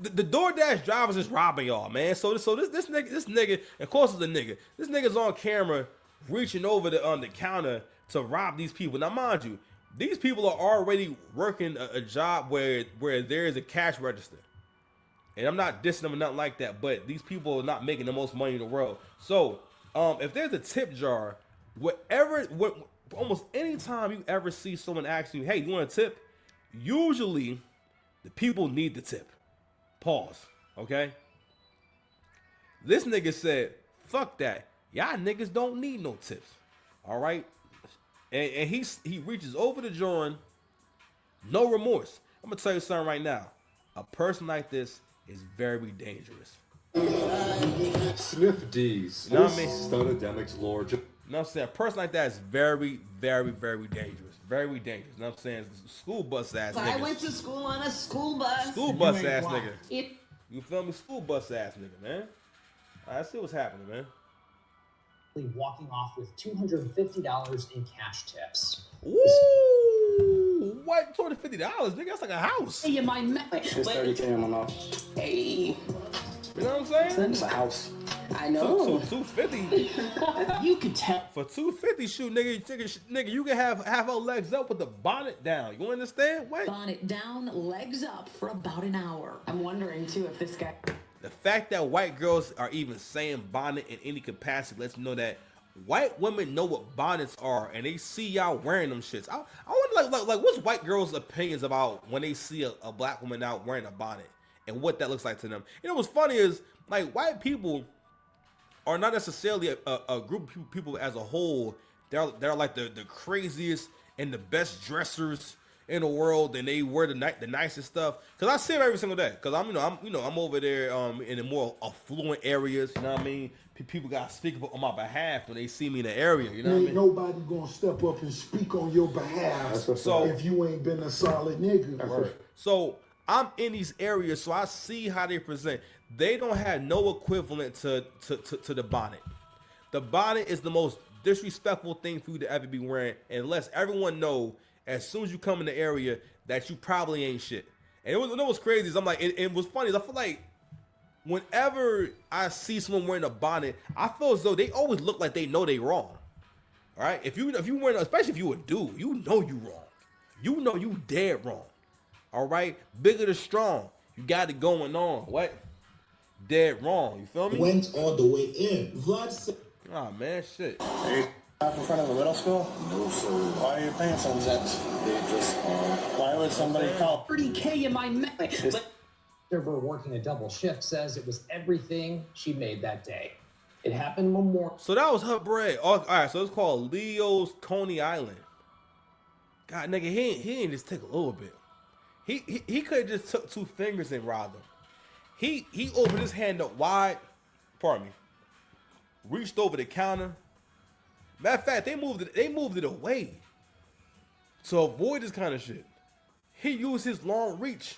the DoorDash drivers is robbing y'all, man. So this nigga, of course it's a nigga. This nigga's on camera reaching over the counter to rob these people. Now, mind you, these people are already working a job where there is a cash register. And I'm not dissing them or nothing like that, but these people are not making the most money in the world. So, if there's a tip jar, almost any time you ever see someone ask you, hey, you want a tip? Usually, the people need the tip. Pause. Okay? This nigga said, fuck that. Y'all niggas don't need no tips. All right? And he reaches over the joint, no remorse. I'm going to tell you something right now. A person like this is very dangerous. Sniff D's. You know what I mean? Studademics Lord. You know what I'm saying? A person like that is very, very, very dangerous. Very dangerous. You know what I'm saying? School bus ass nigga. I went to school on a school bus. School bus ass nigga. You feel me? School bus ass nigga, man. All right, let's see what's happening, man. Walking off with $250 in cash tips. Ooh, what? $250, nigga? That's like a house. Hey, my It's 30K on my mouth. Hey. You know what I'm saying? It's a house. I know. 250. You could tell. For 250, shoot, nigga, you can have her legs up with the bonnet down. You understand? Wait. Bonnet down, legs up for about an hour. I'm wondering too if this guy. The fact that white girls are even saying bonnet in any capacity lets me know that white women know what bonnets are, and they see y'all wearing them shits. I wonder, like, what's white girls' opinions about when they see a black woman out wearing a bonnet and what that looks like to them? You know what's funny is, like, white people are not necessarily a group of people as a whole. They're like the craziest and the best dressers in the world, and they wear the nicest stuff. Cause I see them every single day. Cause I'm over there in the more affluent areas. You know what I mean? People gotta speak on my behalf when they see me in the area. You know what I mean? Nobody gonna step up and speak on your behalf. So if you ain't been a solid nigga. Right. So I'm in these areas, so I see how they present. They don't have no equivalent to the bonnet. The bonnet is the most disrespectful thing for you to ever be wearing, and lets everyone know as soon as you come in the area that you probably ain't shit. And you know what's crazy is I'm like, it was funny is I feel like whenever I see someone wearing a bonnet, I feel as though they always look like they know they wrong. All right, if you wearing, especially if you a dude, you know you wrong. You know you dead wrong. All right, bigger to strong. You got it going on. What? Dead wrong. You feel me? Went all the way in. Vlad said, oh man, shit. Hey, in front of a middle school? No, sir. Why are your pants unzipped? They just why would somebody call 30K in my Server working a double shift says it was everything she made that day. It happened Memorial. So that was her bread. Oh, all right, so it's called Leo's Coney Island. God, nigga, he ain't just take a little bit. He could have just took 2 fingers and robbed him. He opened his hand up wide. Pardon me. Reached over the counter. Matter of fact, they moved it away to avoid this kind of shit. He used his long reach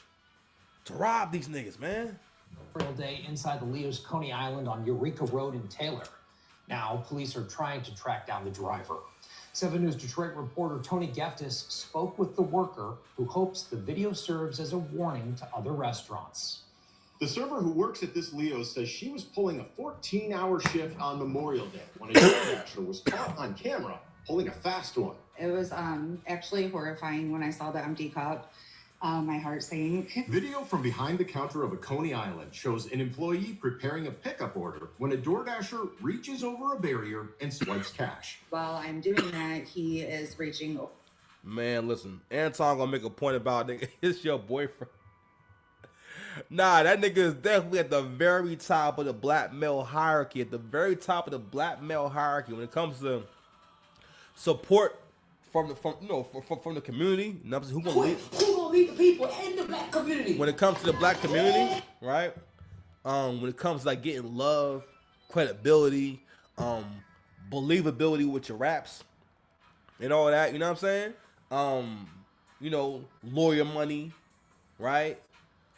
to rob these niggas, man. Memorial Day inside the Leo's Coney Island on Eureka Road in Taylor. Now, police are trying to track down the driver. 7 News Detroit reporter Tony Geftis spoke with the worker who hopes the video serves as a warning to other restaurants. The server who works at this Leo's says she was pulling a 14-hour shift on Memorial Day when a DoorDasher was caught on camera pulling a fast one. It was actually horrifying when I saw the empty cup. My heart sank. Video from behind the counter of a Coney Island shows an employee preparing a pickup order when a DoorDasher reaches over a barrier and swipes cash. While I'm doing that, he is reaching. Man, listen, Anton gonna make a point about nigga. It's your boyfriend. Nah, that nigga is definitely at the very top of the black male hierarchy. At the very top of the black male hierarchy when it comes to support from the community. You know, who gonna lead the people in the black community? When it comes to the black community, right? When it comes to like getting love, credibility, believability with your raps, and all that. You know what I'm saying? Lawyer money, right?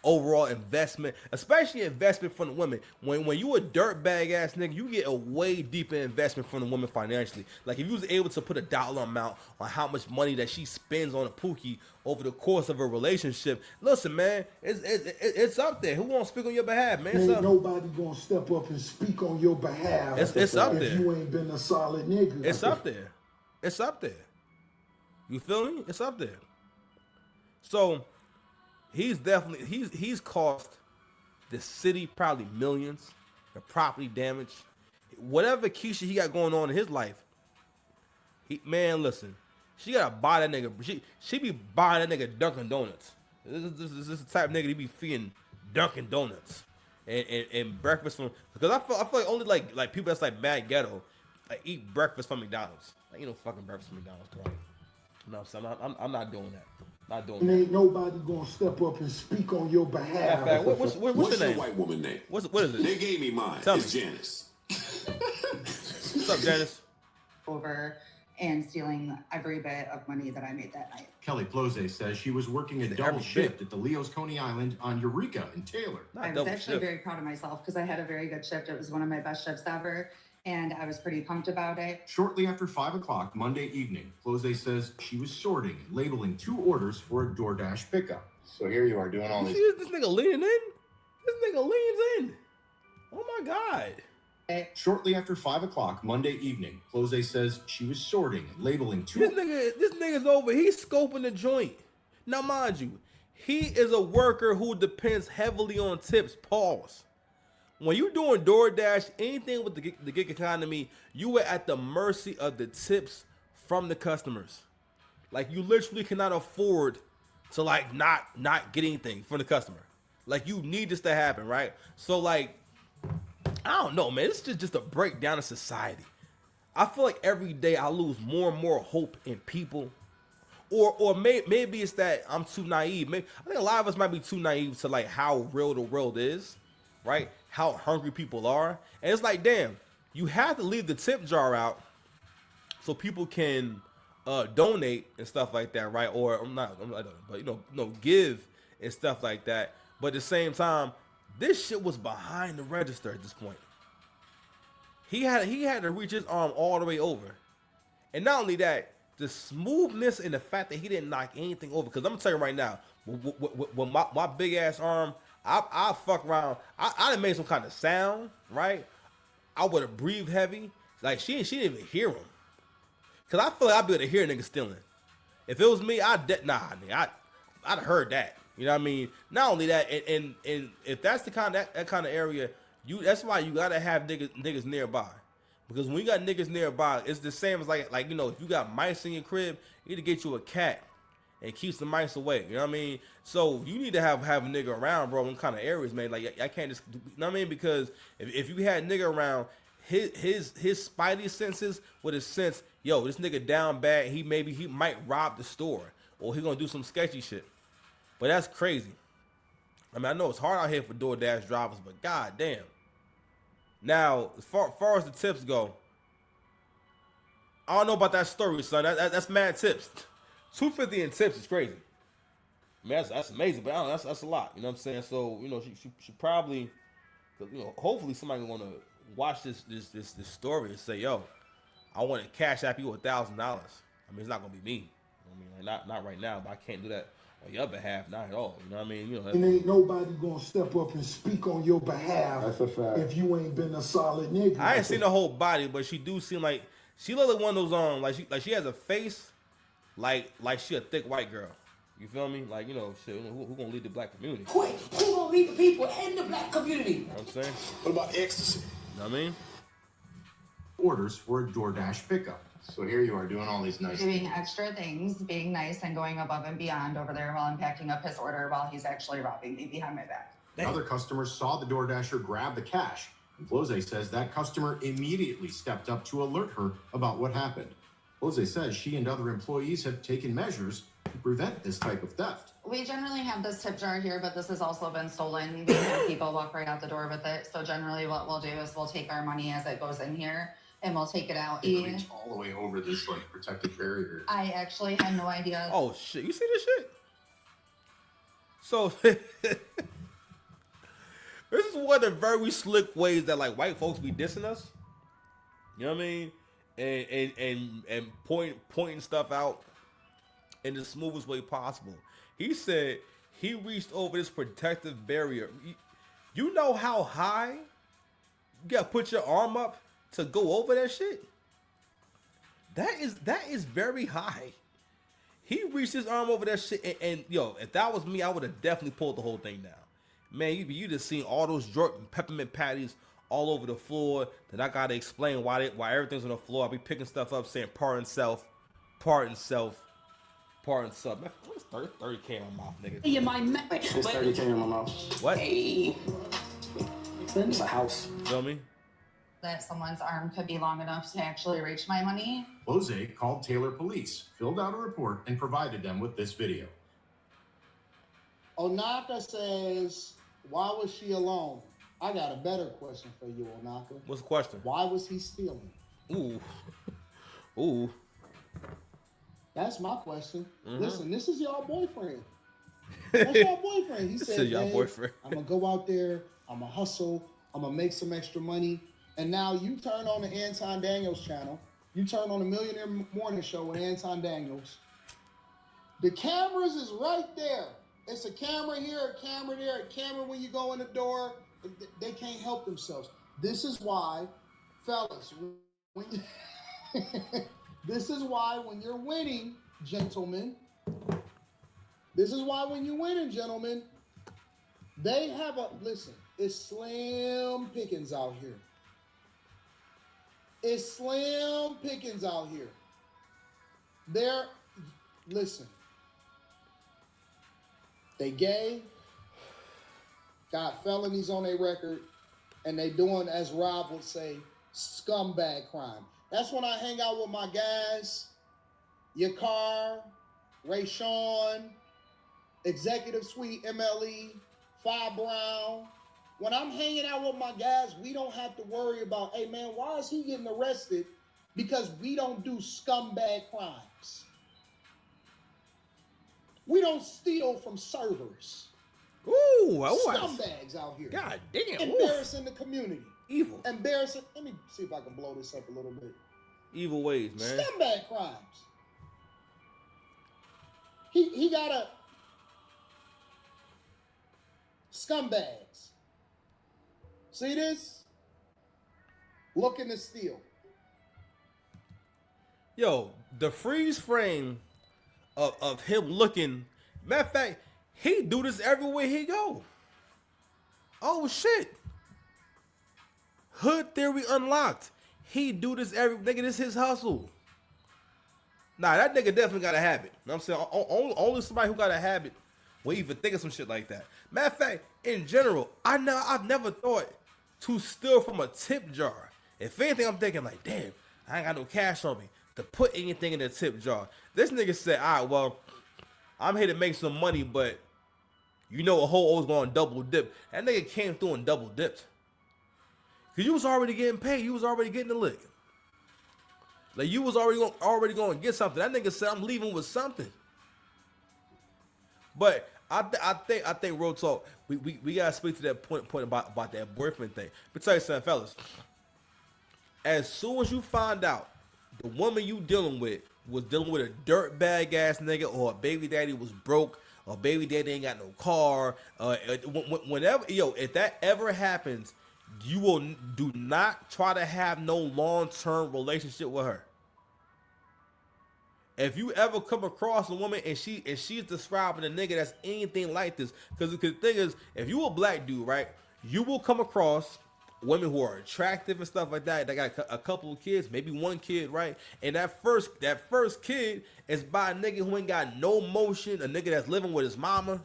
overall investment, especially investment from the women. When you a dirtbag ass nigga, you get a way deeper investment from the woman financially. Like if you was able to put a dollar amount on how much money that she spends on a pookie over the course of a relationship, listen, man, it's up there. Who won't speak on your behalf, man? Ain't nobody gonna step up and speak on your behalf. It's up there. If you ain't been a solid nigga. It's up there. It's up there. You feel me? It's up there. So he's definitely he's cost the city probably millions, the property damage, whatever Keisha he got going on in his life. Man, listen, she gotta buy that nigga. She be buying that nigga Dunkin' Donuts. This is the type of nigga he be feeding Dunkin' Donuts and breakfast from, because I feel like only like people that's like mad ghetto like eat breakfast from McDonald's. Like, you know, fucking breakfast from McDonald's, bro. No, so I'm not doing that. Not doing and that. ain't nobody gonna step up and speak on your behalf. What's your name? White woman name? What is it? They gave me mine. It's Janice. What's up, Janice? Over and stealing every bit of money that I made that night. Kelly Plose says she was working a double shift at the Leo's Coney Island on Eureka in Taylor. I was actually very proud of myself because I had a very good shift. It was one of my best shifts ever, and I was pretty pumped about it. Shortly after 5 o'clock Monday evening, Plose says she was sorting and labeling 2 orders for a DoorDash pickup. So here you are doing all these. See this nigga leaning in? This nigga leans in. Oh my God. Shortly after 5 o'clock Monday evening, Plose says she was sorting and labeling 2. This nigga's over. He's scoping the joint. Now, mind you, he is a worker who depends heavily on tips. Pause. When you doing DoorDash, anything with the gig economy, you are at the mercy of the tips from the customers. Like, you literally cannot afford to like not get anything from the customer. Like, you need this to happen, right? So like, I don't know, man. It's just a breakdown of society. I feel like every day I lose more and more hope in people. Or maybe it's that I'm too naive. I think a lot of us might be too naive to like how real the world is, right? How hungry people are. And it's like, damn, you have to leave the tip jar out so people can donate and stuff like that, right? Or but you know, give and stuff like that. But at the same time, this shit was behind the register at this point. He had to reach his arm all the way over. And not only that, the smoothness and the fact that he didn't knock anything over. Because I'm going to tell you right now, with my big ass arm, I fuck around. I'd have made some kind of sound, right? I would have breathed heavy. Like, she didn't even hear him. Because I feel like I'd be able to hear a nigga stealing. If it was me, I'd have heard that. You know what I mean? Not only that, and if that's the kind of that kind of area, that's why you gotta have niggas nearby. Because when you got niggas nearby, it's the same as like you know, if you got mice in your crib, you need to get you a cat and keeps the mice away. You know what I mean? So you need to have a nigga around, bro, in kind of areas, man. Like I can't just, you know what I mean? Because if you had nigga around, his spidey senses would have sensed, yo, this nigga down bad. He might rob the store or he gonna do some sketchy shit. But that's crazy. I mean, I know it's hard out here for DoorDash drivers, but god damn. Now, as far as the tips go, I don't know about that story, son. That's mad tips. $250 in tips is crazy. I mean, that's amazing, but I don't know, that's a lot. You know what I'm saying? So, you know, she probably, you know, hopefully somebody gonna watch this story and say, yo, I want to cash app you $1,000. I mean, it's not gonna be me. I mean, not right now, but I can't do that on your behalf, not at all. You know what I mean? You know, and ain't nobody gonna step up and speak on your behalf. That's a fact. If you ain't been a solid nigga. I ain't seen the whole body, but she do seem like she look like one of those like she has a face like she a thick white girl. You feel me? Like, you know, shit, who gonna lead the black community? Quick, who gonna lead the people in the black community? You know what I'm saying? What about ecstasy? You know what I mean? Orders for a DoorDash pickup. So here you are doing all these nice Doing extra things, being nice and going above and beyond over there while I'm packing up his order while he's actually robbing me behind my back. Other customers saw the DoorDasher grab the cash, and Plose says that customer immediately stepped up to alert her about what happened. Plose says she and other employees have taken measures to prevent this type of theft. We generally have this tip jar here, but this has also been stolen. We've had people walk right out the door with it. So generally what we'll do is we'll take our money as it goes in here and we'll take it out. You reach all the way over this like protective barrier. I actually had no idea. Oh shit, you see this shit? So one of the very slick ways that like white folks be dissing us. You know what I mean? And pointing stuff out in the smoothest way possible. He said he reached over this protective barrier. You know how high you gotta put your arm up to go over that shit? That is very high. He reached his arm over that shit, and yo, if that was me, I would have definitely pulled the whole thing down. Man, you just seen all those peppermint patties all over the floor. Then I gotta explain why everything's on the floor. I be picking stuff up, saying pardon self. Man, what's 30K in my mouth, nigga? It's 30K in my mouth. What? Hey. It's a house. You feel me? That someone's arm could be long enough to actually reach my money. Lose called Taylor police, filled out a report, and provided them with this video. Onaka says, why was she alone? I got a better question for you, Onaka. What's the question? Why was he stealing? Ooh. That's my question. Listen, this is y'all boyfriend. That's y'all boyfriend. He said, y'all boyfriend. I'm going to go out there. I'm going to hustle. I'm going to make some extra money. And now you turn on the Anton Daniels channel. You turn on the Millionaire Morning Show with Anton Daniels. The cameras is right there. It's a camera here, a camera there, a camera when you go in the door. They can't help themselves. This is why, fellas, this is why when you're winning, gentlemen, they have listen, it's slim pickings out here. They gay, got felonies on their record, and they doing, as Rob would say, scumbag crime. That's when I hang out with my guys, Yakar, Ray Sean, Executive Suite, MLE, Fi Brown. When I'm hanging out with my guys, we don't have to worry about, hey man, why is he getting arrested? Because we don't do scumbag crimes. We don't steal from servers. Scumbags out here. God damn. Embarrassing the community. Evil. Embarrassing. Let me see if I can blow this up a little bit. Evil ways, man. Scumbag crimes. He got a scumbags. See this? Looking to steal. Yo, the freeze frame of him looking. Matter of fact, he do this everywhere he go. Oh shit. Hood theory unlocked. He do this nigga, this his hustle. Nah, that nigga definitely got a habit. You know what I'm saying? Only somebody who got a habit will even think of some shit like that. Matter of fact, in general, I've never thought to steal from a tip jar. If anything, I'm thinking like, damn, I ain't got no cash on me to put anything in the tip jar. This nigga said, all right, well, I'm here to make some money, but you know a whole always going double dip. That nigga came through and double dipped. Cause you was already getting paid. You was already getting the lick. Like you was already going to get something. That nigga said, I'm leaving with something. But I think real talk, we gotta speak to that point about that boyfriend thing. But tell you something, fellas. As soon as you find out the woman you dealing with was dealing with a dirtbag ass nigga, or a baby daddy was broke, or baby daddy ain't got no car, whenever, if that ever happens, you will do not try to have no long-term relationship with her. If you ever come across a woman and she's describing a nigga that's anything like this, because the thing is, if you a black dude, right, you will come across women who are attractive and stuff like that. They got a couple of kids, maybe one kid, right? And that first kid is by a nigga who ain't got no motion, a nigga that's living with his mama.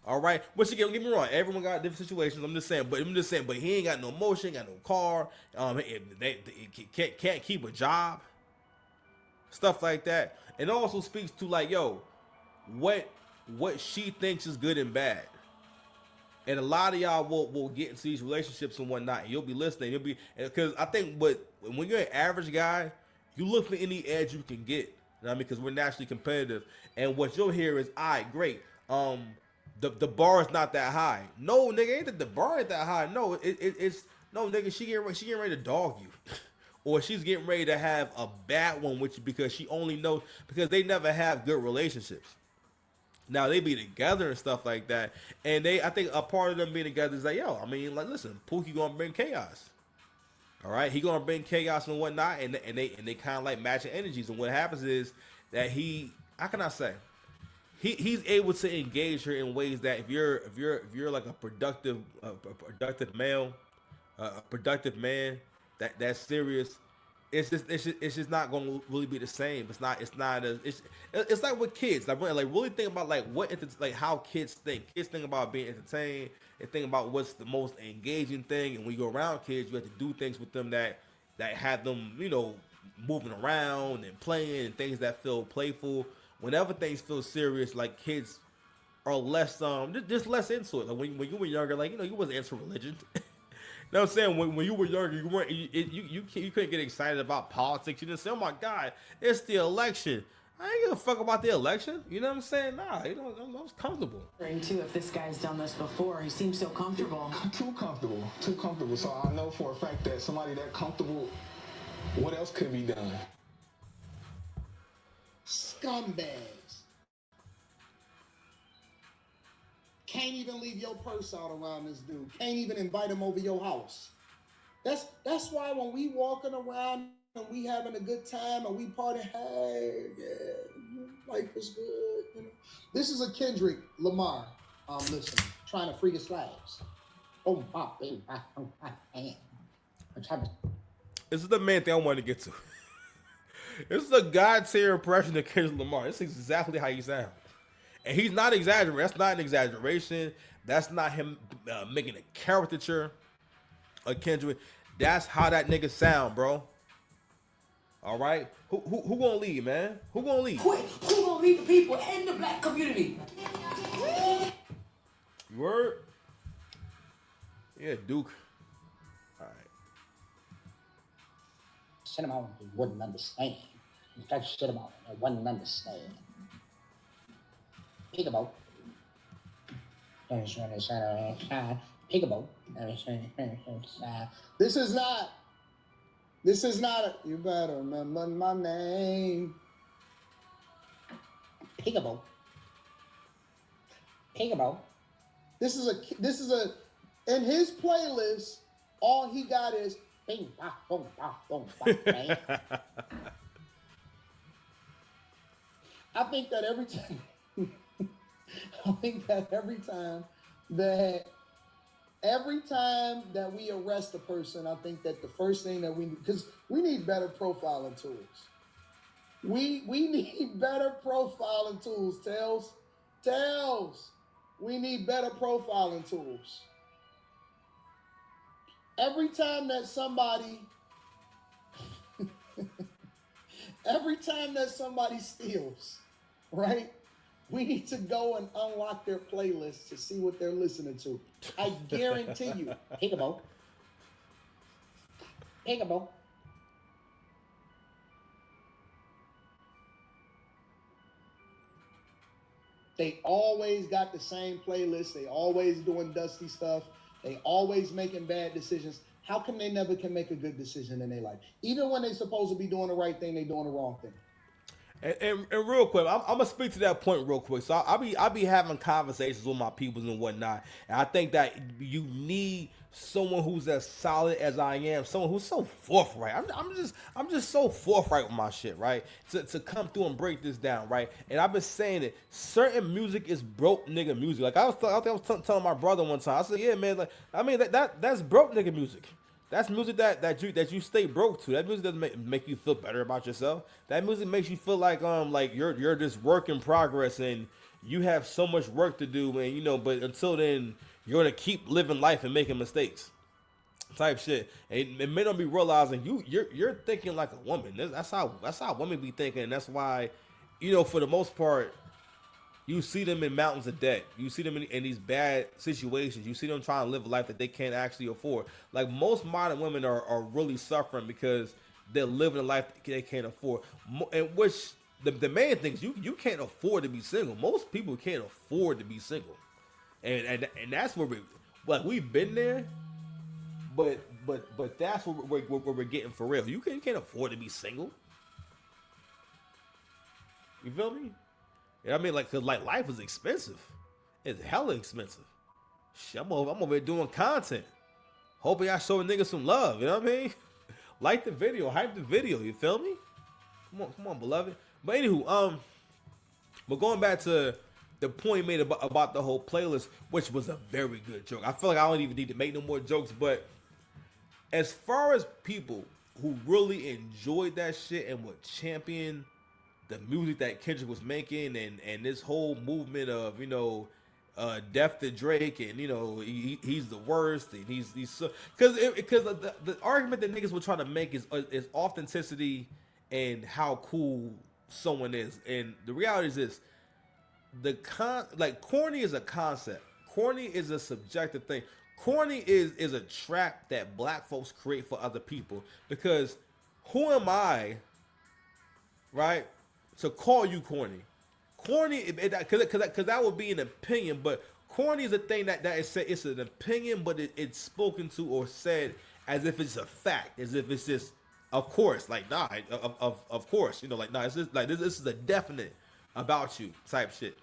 All right, but you get me wrong. Everyone got different situations. I'm just saying, but he ain't got no motion, got no car. He can't keep a job. Stuff like that. It also speaks to like, yo, what she thinks is good and bad. And a lot of y'all will get into these relationships and whatnot, and you'll be listening. You'll be, because I think when you're an average guy, you look for any edge you can get. You know what I mean? Because we're naturally competitive, and what you'll hear is, all right, great. the bar is not that high. No, nigga, ain't that the bar ain't that high. No, it's no, nigga. She getting ready to dog you, or she's getting ready to have a bad one with you because she only knows because they never have good relationships. Now they be together and stuff like that, and I think a part of them being together is like, yo, I mean, like, listen, Pookie gonna bring chaos. All right, he gonna bring chaos and whatnot, and they kind of like matching energies. And what happens is that how can I say, he's able to engage her in ways that if you're like a productive male, a productive man that's serious, it's just not going to really be the same. It's not as it's like with kids. Like really think about like how kids think. Kids think about being entertained and think about what's the most engaging thing. And when you go around kids, you have to do things with them that have them, moving around and playing and things that feel playful. Whenever things feel serious, like kids are less just less into it. Like when you were younger, like you wasn't into religion. You know what I'm saying? When you were younger, you weren't you couldn't get excited about politics. You didn't say, "Oh my God, it's the election." I ain't give a fuck about the election. You know what I'm saying? Nah, I was comfortable. Too, if this guy's done this before, he seems so comfortable. Too comfortable. So I know for a fact that somebody that comfortable, what else could be done? Scumbags. Can't even leave your purse out around this dude. Can't even invite him over your house. That's why when we walking around and we having a good time and we partying, hey, yeah, life is good. This is a Kendrick Lamar. Listening, trying to free his slaves. Oh my baby, This is the main thing I wanted to get to. This is a God tier impression of Kendrick Lamar. This is exactly how he sounds. And he's not exaggerating. That's not an exaggeration. That's not him making a caricature of Kendrick. That's how that nigga sound, bro. All right? Who gonna lead, man? Who gonna lead? Quick, who gonna lead the people in the black community? You word? Yeah, Duke. All right. Cinnamon wouldn't understand. In fact, Cinnamon wouldn't understand. Peekaboo. Peekaboo. This is not. You better remember my name. Peekaboo. Peekaboo. This is a. In his playlist, all he got is bing, bah, boom, bah, boom, bah, bang. I think that every time. Every time that we arrest a person, I think that the first thing that because we need better profiling tools. We need better profiling tools, Tails. We need better profiling tools. Every time that somebody steals, right? We need to go and unlock their playlist to see what they're listening to. I guarantee you. Peekaboo. Peekaboo. They always got the same playlist. They always doing dusty stuff. They always making bad decisions. How come they never can make a good decision in their life? Even when they're supposed to be doing the right thing, they doing the wrong thing. And real quick, I'm gonna speak to that point real quick. So I'll be having conversations with my peoples and whatnot, and I think that you need someone who's as solid as I am, someone who's so forthright. I'm just so forthright with my shit, right? To come through and break this down, right? And I've been saying it. Certain music is broke nigga music. Like I was telling my brother one time. I said, yeah, man. Like I mean that's broke nigga music. That's music that you stay broke to. That music doesn't make you feel better about yourself. That music makes you feel like you're this work in progress and you have so much work to do, and but until then you're gonna keep living life and making mistakes, type shit. And it may not be realizing you're thinking like a woman. That's how women be thinking. And that's why, for the most part, you see them in mountains of debt. You see them in these bad situations. You see them trying to live a life that they can't actually afford. Like most modern women are really suffering because they're living a life they can't afford. And which the main thing is you can't afford to be single. Most people can't afford to be single. and that's where we've been there, but that's what we're getting for real. You can't afford to be single. You feel me? I mean, like, cause like life is expensive. It's hella expensive. Shit, I'm over here doing content. Hoping I show niggas some love. You know what I mean? Like the video, hype the video. You feel me? Come on, beloved. But anywho, but going back to the point made about the whole playlist, which was a very good joke. I feel like I don't even need to make no more jokes. But as far as people who really enjoyed that shit and would champion the music that Kendrick was making and this whole movement of, you know, death to Drake, and you know he's the worst, and he's so, because the argument that niggas were trying to make is authenticity and how cool someone is, and the reality is this: corny is a concept, corny is a subjective thing, corny is a trap that black folks create for other people, because who am I, right, to call you corny? Corny, because that would be an opinion, but corny is a thing that is said. It's an opinion, but it's spoken to or said as if it's a fact, as if it's just, of course, like nah, of course, you know, like nah, it's just like this is a definite about you type shit,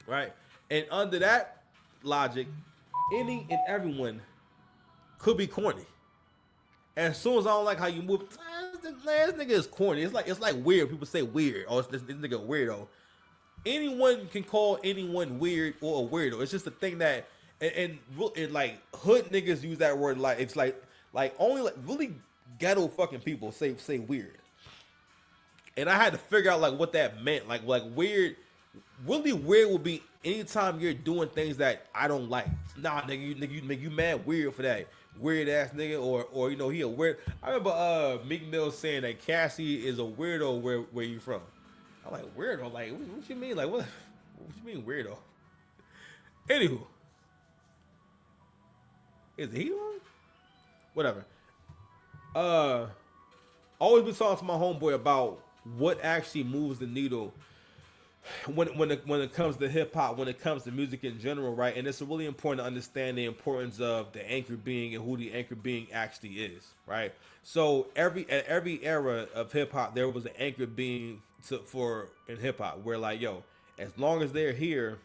right? And under that logic, any and everyone could be corny. And as soon as I don't like how you move, this nigga is corny. It's like weird. People say weird. Oh, this nigga weirdo. Anyone can call anyone weird or a weirdo. It's just a thing that, and like hood niggas use that word like it's like only like really ghetto fucking people say weird. And I had to figure out like what that meant. Like weird, really weird would be anytime you're doing things that I don't like. Nah, nigga, you mad weird for that. Weird ass nigga, or you know, he a weird. I remember Meek Mill saying that Cassie is a weirdo. Where you from? I'm like, weirdo? Like, what you mean? Like, what you mean weirdo? Anywho, is he on? Whatever. Always been talking to my homeboy about what actually moves the needle when it comes to hip hop, when it comes to music in general, right? And it's really important to understand the importance of the anchor being and who the anchor being actually is, right? So at every era of hip hop, there was an anchor being in hip hop where like, yo, as long as they're here,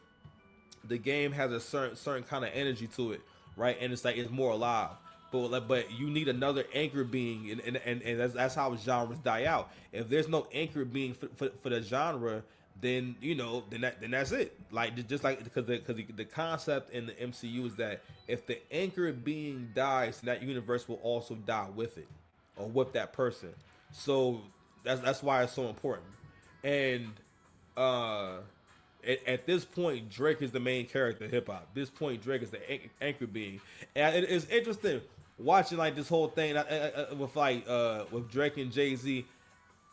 the game has a certain kind of energy to it, right? And it's like it's more alive. But you need another anchor being, and that's how genres die out. If there's no anchor being for the genre, then you know, then that's it. Like just like because the concept in the MCU is that if the anchor being dies, that universe will also die with it or with that person. So that's why it's so important. And at this point, Drake is the main character of hip hop. At this point, Drake is the anchor being, and it's interesting watching like this whole thing with Drake and Jay-Z.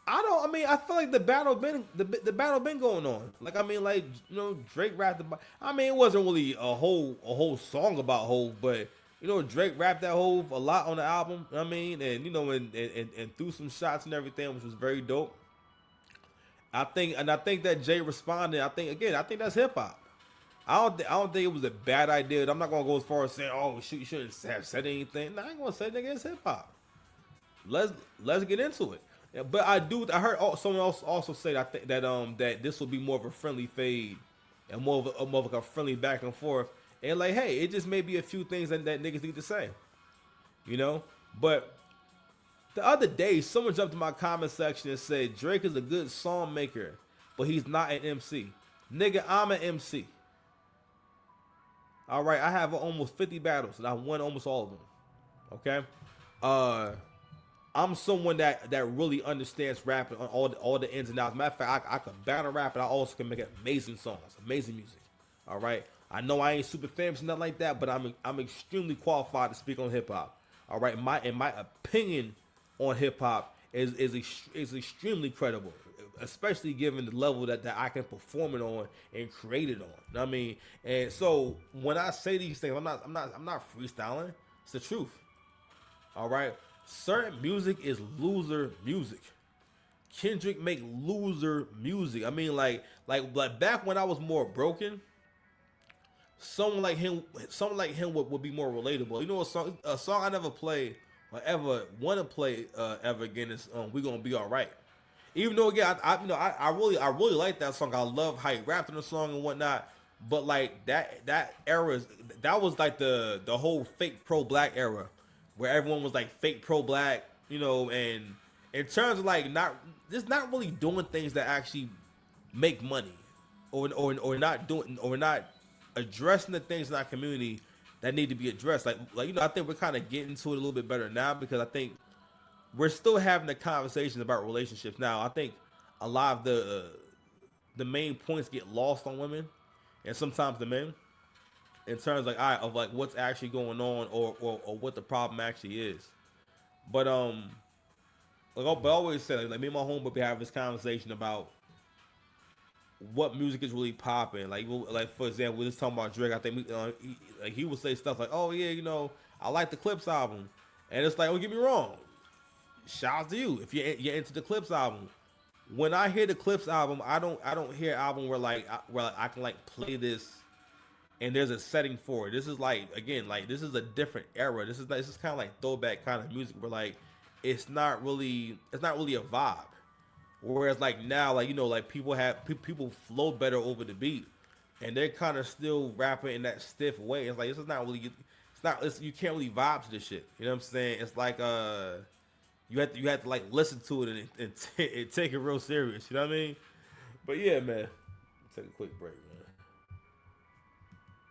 I feel like the battle been going on. Like, I mean, like, you know, Drake rapped about. I mean, it wasn't really a whole song about Hov, but you know, Drake rapped that Hov a lot on the album. I mean, and you know, and threw some shots and everything, which was very dope. I think that Jay responded. I think that's hip hop. I don't think it was a bad idea. I'm not gonna go as far as saying, oh, you shouldn't have said anything. No, I ain't gonna say nigga, it's hip hop. Let's get into it. Yeah, but I heard someone else also say that that this will be more of a friendly fade and more of a friendly back and forth. And like, hey, it just may be a few things that niggas need to say, you know. But the other day, someone jumped in my comment section and said Drake is a good song maker, but he's not an MC. Nigga, I'm an MC. All right, I have almost 50 battles and I won almost all of them. Okay, I'm someone that really understands rapping on all the ins and outs. Matter of fact, I can battle rap, and I also can make amazing songs, amazing music. All right, I know I ain't super famous, nothing like that, but I'm extremely qualified to speak on hip hop. All right, my opinion on hip hop is extremely credible, especially given the level that I can perform it on and create it on. You know what I mean? And so when I say these things, I'm not freestyling. It's the truth. All right. Certain music is loser music. Kendrick make loser music. I mean, like back when I was more broken, someone like him would be more relatable. You know, a song I never play or ever want to play ever again is "We Gonna Be All Right." Even though again, I really like that song. I love how he rapped in the song and whatnot. But like that era, that was like the whole fake pro black era, where everyone was like fake pro black, you know, and in terms of like not really doing things that actually make money, or not addressing the things in our community that need to be addressed. Like I think we're kind of getting to it a little bit better now, because I think we're still having the conversation about relationships now. I think a lot of the main points get lost on women and sometimes the men, in terms of like what's actually going on, or what the problem actually is. But but I always say, like me and my homeboy be having this conversation about what music is really popping. Like for example, we just talking about Drake. I think he would say stuff like, "Oh yeah, I like the Clips album," and it's like, don't get me wrong, shout out to you if you're into the Clips album. When I hear the Clips album, I don't hear an album where I can like play this and there's a setting for it. This is like, again, like this is a different era. This is kind of like throwback kind of music where like it's not really a vibe. Whereas like now, like like people flow better over the beat, and they're kind of still rapping in that stiff way. It's like you can't really vibe to this shit. You know what I'm saying? It's like you have to like listen to it and take it real serious. You know what I mean? But yeah, man, take a quick break, man.